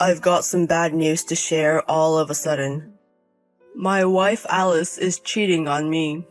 I've got some bad news to share all of a sudden. My wife Alice is cheating on me.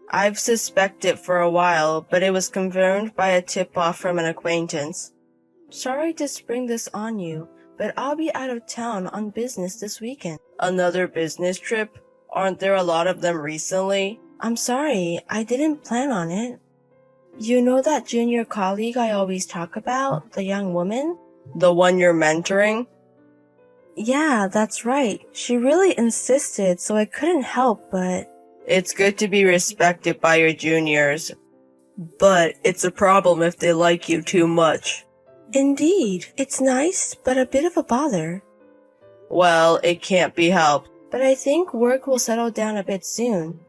I've suspected for a while, but it was confirmed by a tip-off from an acquaintance. Sorry to spring this on you, but I'll be out of town on business this weekend. Another business trip? Aren't there a lot of them recently? I'm sorry, I didn't plan on it. You know that junior colleague I always talk about, the young woman? The one you're mentoring? Yeah, that's right. She really insisted, so I couldn't help but... It's good to be respected by your juniors, but it's a problem if they like you too much. Indeed, it's nice, but a bit of a bother. Well, it can't be helped. But I think work will settle down a bit soon.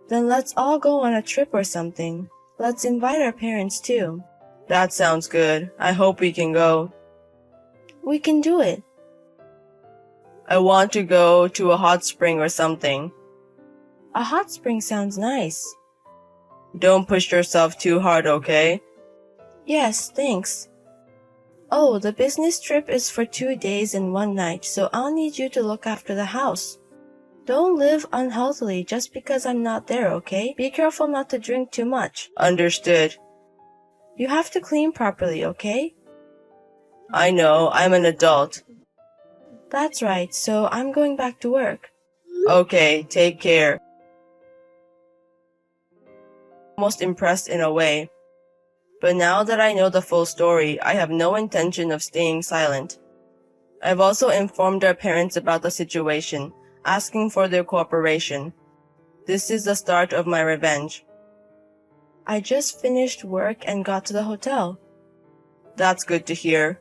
Then let's all go on a trip or something. Let's invite our parents too. That sounds good. I hope we can go. We can do it. I want to go to a hot spring or something. A hot spring sounds nice. Don't push yourself too hard, okay? Yes, thanks. Oh, the business trip is for 2 days and 1 night, so I'll need you to look after the house. Don't live unhealthily just because I'm not there, okay? Be careful not to drink too much. Understood. You have to clean properly, okay? I know, I'm an adult. That's right, so I'm going back to work. Okay, take care. Almost impressed in a way. But now that I know the full story, I have no intention of staying silent. I've also informed our parents about the situation, asking for their cooperation. This is the start of my revenge. I just finished work and got to the hotel. That's good to hear.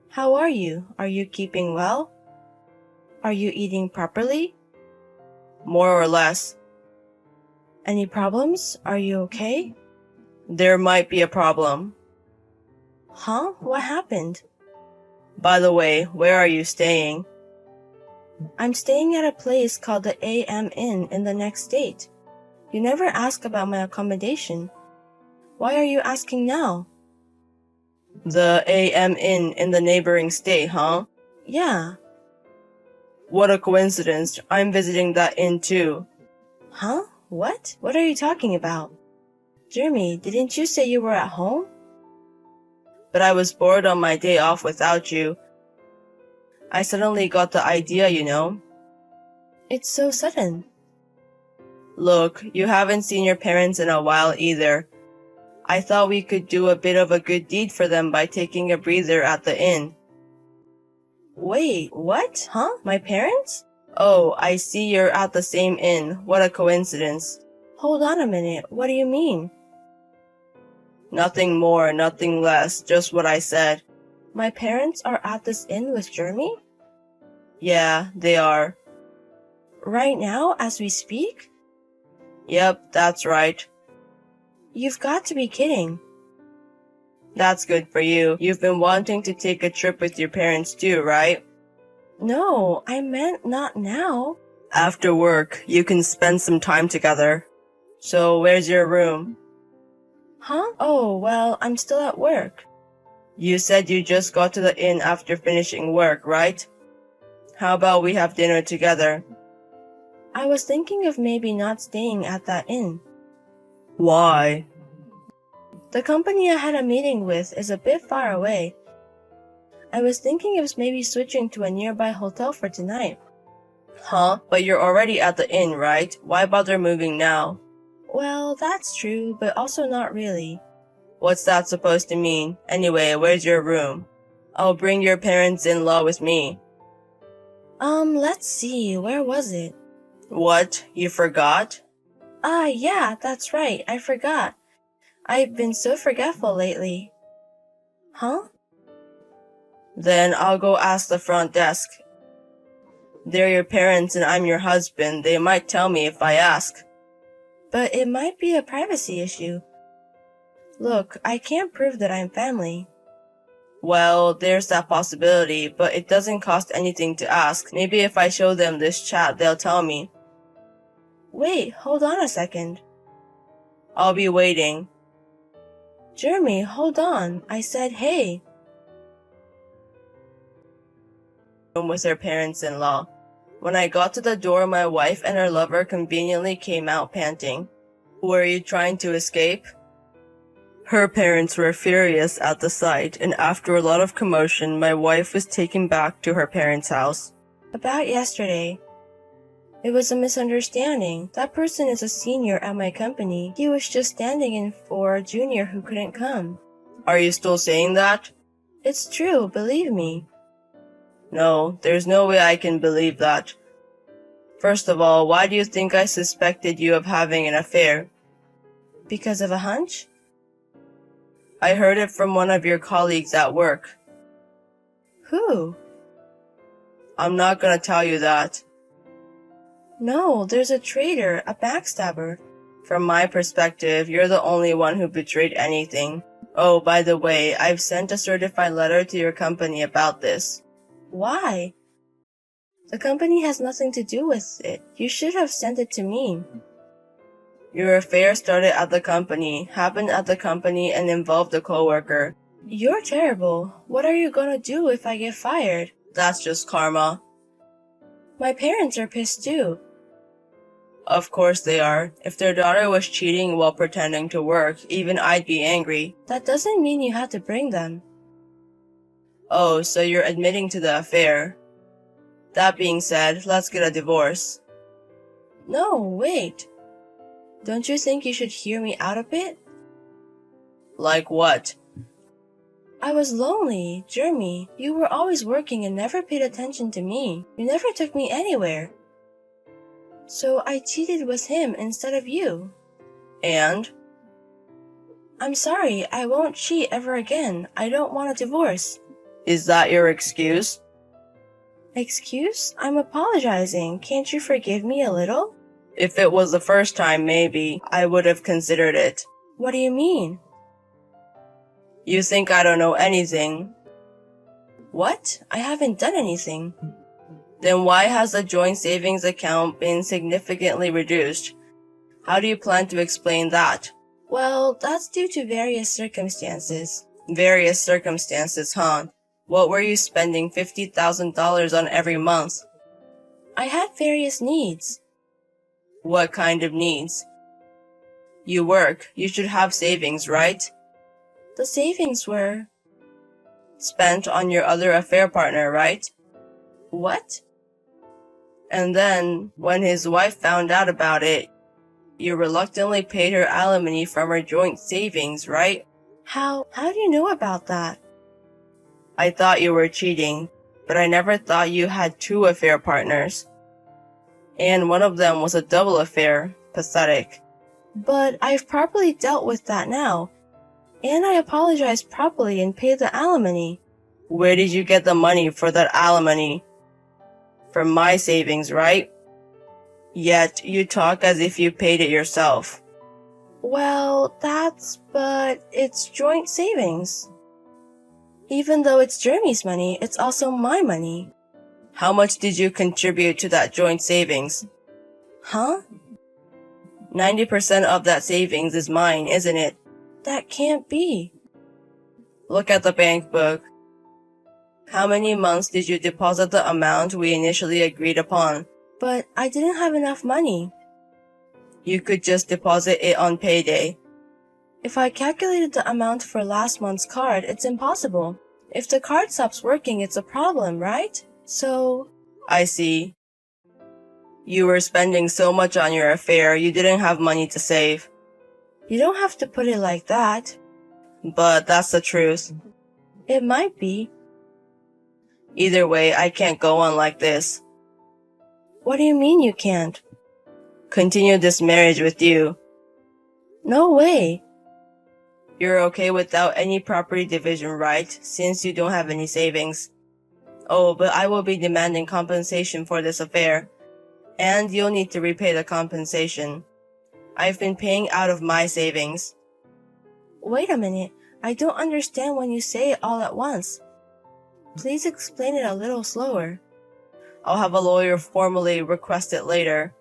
How are you? Are you keeping well? Are you eating properly? More or less. Any problems? Are you okay? There might be a problem. Huh? What happened? By the way, where are you staying? I'm staying at a place called the AM Inn in the next state. You never ask about my accommodation. Why are you asking now? The AM Inn in the neighboring state, huh? Yeah. What a coincidence. I'm visiting that inn too. Huh? What? What are you talking about? Jeremy, didn't you say you were at home? But I was bored on my day off without you. I suddenly got the idea, you know. It's so sudden. Look, you haven't seen your parents in a while either. I thought we could do a bit of a good deed for them by taking a breather at the inn. Wait, what? Huh? My parents? Oh, I see you're at the same inn. What a coincidence. Hold on a minute. What do you mean? Nothing more, nothing less, just what I said. My parents are at this inn with Jeremy? Yeah, they are. Right now, as we speak? Yep, that's right. You've got to be kidding. That's good for you. You've been wanting to take a trip with your parents too, right? No, I meant not now. After work, you can spend some time together. So, where's your room? Huh? Oh, well, I'm still at work. You said you just got to the inn after finishing work, right? How about we have dinner together? I was thinking of maybe not staying at that inn. Why? The company I had a meeting with is a bit far away. I was thinking of maybe switching to a nearby hotel for tonight. Huh? But you're already at the inn, right? Why bother moving now? Well, that's true, but also not really. What's that supposed to mean? Anyway, where's your room? I'll bring your parents-in-law with me. Let's see, where was it? What? You forgot? Yeah, that's right, I forgot. I've been so forgetful lately. Huh? Then I'll go ask the front desk. They're your parents and I'm your husband. They might tell me if I ask. But it might be a privacy issue. Look, I can't prove that I'm family. Well, there's that possibility, but it doesn't cost anything to ask. Maybe if I show them this chat, they'll tell me. Wait, hold on a second. I'll be waiting. Jeremy, hold on. I said hey. room with her parents-in-law. When I got to the door, my wife and her lover conveniently came out panting. Were you trying to escape? Her parents were furious at the sight, and after a lot of commotion, my wife was taken back to her parents' house. About yesterday. It was a misunderstanding. That person is a senior at my company. He was just standing in for a junior who couldn't come. Are you still saying that? It's true, believe me. No, there's no way I can believe that. First of all, why do you think I suspected you of having an affair? Because of a hunch? I heard it from one of your colleagues at work. Who? I'm not gonna tell you that. No, there's a traitor, a backstabber. From my perspective, you're the only one who betrayed anything. Oh, by the way, I've sent a certified letter to your company about this. Why? The company has nothing to do with it. You should have sent it to me. Your affair started at the company, happened at the company, and involved a coworker. You're terrible. What are you gonna do if I get fired? That's just karma. My parents are pissed too. Of course they are. If their daughter was cheating while pretending to work, even I'd be angry. That doesn't mean you had to bring them. Oh, so you're admitting to the affair. That being said, let's get a divorce. No, wait. Don't you think you should hear me out a bit? Like what? I was lonely, Jeremy. You were always working and never paid attention to me. You never took me anywhere. So I cheated with him instead of you. And? I'm sorry, I won't cheat ever again. I don't want a divorce. Is that your excuse? Excuse? I'm apologizing. Can't you forgive me a little? If it was the first time, maybe, I would have considered it. What do you mean? You think I don't know anything. What? I haven't done anything. Then why has the joint savings account been significantly reduced? How do you plan to explain that? Well, that's due to various circumstances. Various circumstances, huh? What were you spending $50,000 on every month? I had various needs. What kind of needs? You work. You should have savings, right? The savings were spent on your other affair partner, right? What? And then, when his wife found out about it, you reluctantly paid her alimony from her joint savings, right? How do you know about that? I thought you were cheating, but I never thought you had two affair partners. And one of them was a double affair. Pathetic. But I've properly dealt with that now. And I apologized properly and paid the alimony. Where did you get the money for that alimony? From my savings, right? Yet you talk as if you paid it yourself. Well, but it's joint savings. Even though it's Jeremy's money, it's also my money. How much did you contribute to that joint savings? Huh? 90% of that savings is mine, isn't it? That can't be. Look at the bank book. How many months did you deposit the amount we initially agreed upon? But I didn't have enough money. You could just deposit it on payday. If I calculated the amount for last month's card, it's impossible. If the card stops working, it's a problem, right? So... I see. You were spending so much on your affair, you didn't have money to save. You don't have to put it like that. But that's the truth. It might be. Either way, I can't go on like this. What do you mean you can't? Continue this marriage with you. No way. You're okay without any property division, right? Since you don't have any savings. Oh, but I will be demanding compensation for this affair. And you'll need to repay the compensation. I've been paying out of my savings. Wait a minute. I don't understand when you say it all at once. Please explain it a little slower. I'll have a lawyer formally request it later.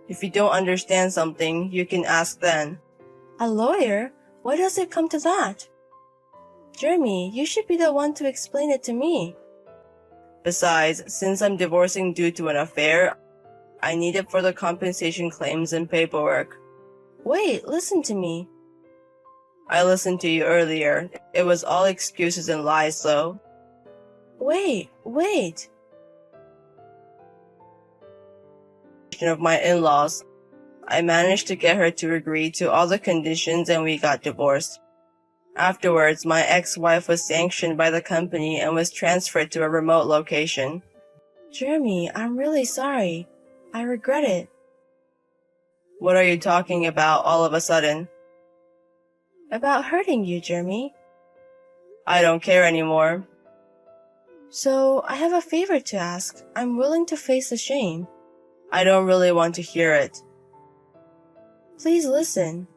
If you don't understand something, you can ask then. A lawyer? Why does it come to that? Jeremy, you should be the one to explain it to me. Besides, since I'm divorcing due to an affair, I need it for the compensation claims and paperwork. Wait, listen to me. I listened to you earlier. It was all excuses and lies, though. Wait. Of my in-laws. I managed to get her to agree to all the conditions and we got divorced. Afterwards, my ex-wife was sanctioned by the company and was transferred to a remote location. Jeremy, I'm really sorry. I regret it. What are you talking about all of a sudden? About hurting you, Jeremy. I don't care anymore. So, I have a favor to ask. I'm willing to face the shame. I don't really want to hear it. Please listen.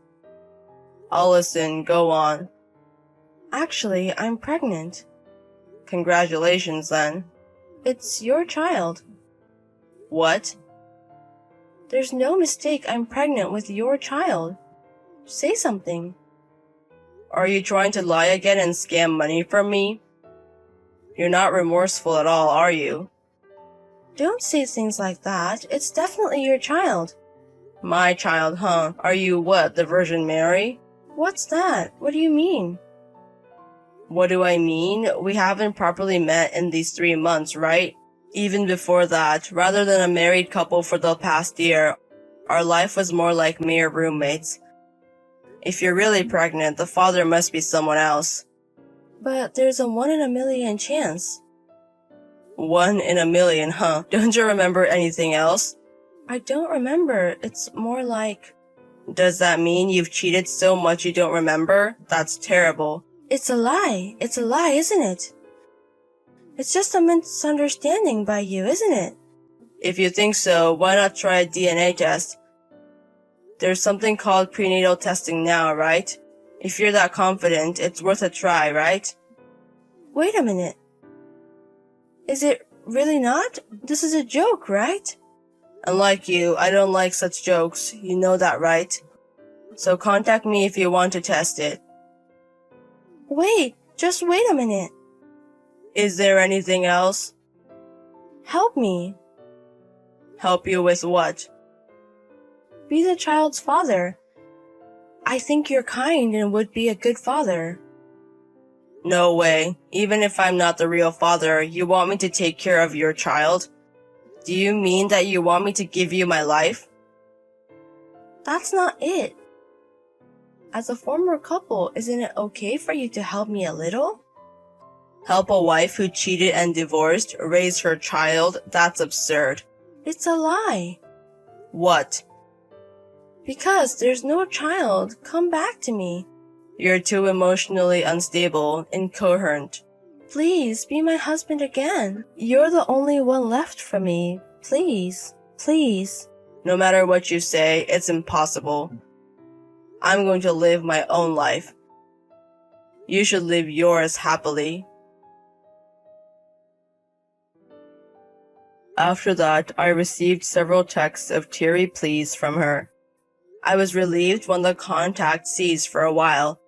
I'll listen. Go on. Actually, I'm pregnant. Congratulations, then. It's your child. What? There's no mistake. I'm pregnant with your child. Say something. Are you trying to lie again and scam money from me? You're not remorseful at all, are you? Don't say things like that. It's definitely your child. My child, huh? Are you what, the Virgin Mary? What's that? What do you mean? What do I mean? We haven't properly met in these 3 months, right? Even before that, rather than a married couple for the past year, our life was more like mere roommates. If you're really pregnant, the father must be someone else. But there's a 1 in a million chance. 1 in a million, huh? Don't you remember anything else? I don't remember. It's more like... Does that mean you've cheated so much you don't remember? That's terrible. It's a lie. It's a lie, isn't it? It's just a misunderstanding by you, isn't it? If you think so, why not try a DNA test? There's something called prenatal testing now, right? If you're that confident, it's worth a try, right? Wait a minute. Is it really not? This is a joke, right? Unlike you, I don't like such jokes. You know that, right? So contact me if you want to test it. Wait, just wait a minute. Is there anything else? Help me. Help you with what? Be the child's father. I think you're kind and would be a good father. No way. Even if I'm not the real father, you want me to take care of your child? Do you mean that you want me to give you my life? That's not it. As a former couple, isn't it okay for you to help me a little? Help a wife who cheated and divorced raise her child? That's absurd. It's a lie. What? Because there's no child. Come back to me. You're too emotionally unstable, incoherent. Please, be my husband again. You're the only one left for me. Please, please. No matter what you say, it's impossible. I'm going to live my own life. You should live yours happily. After that, I received several texts of teary pleas from her. I was relieved when the contact ceased for a while,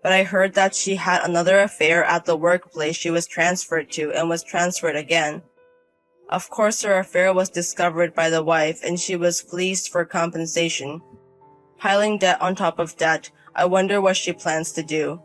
but I heard that she had another affair at the workplace she was transferred to and was transferred again. Of course, her affair was discovered by the wife and she was fleeced for compensation. Piling debt on top of debt, I wonder what she plans to do.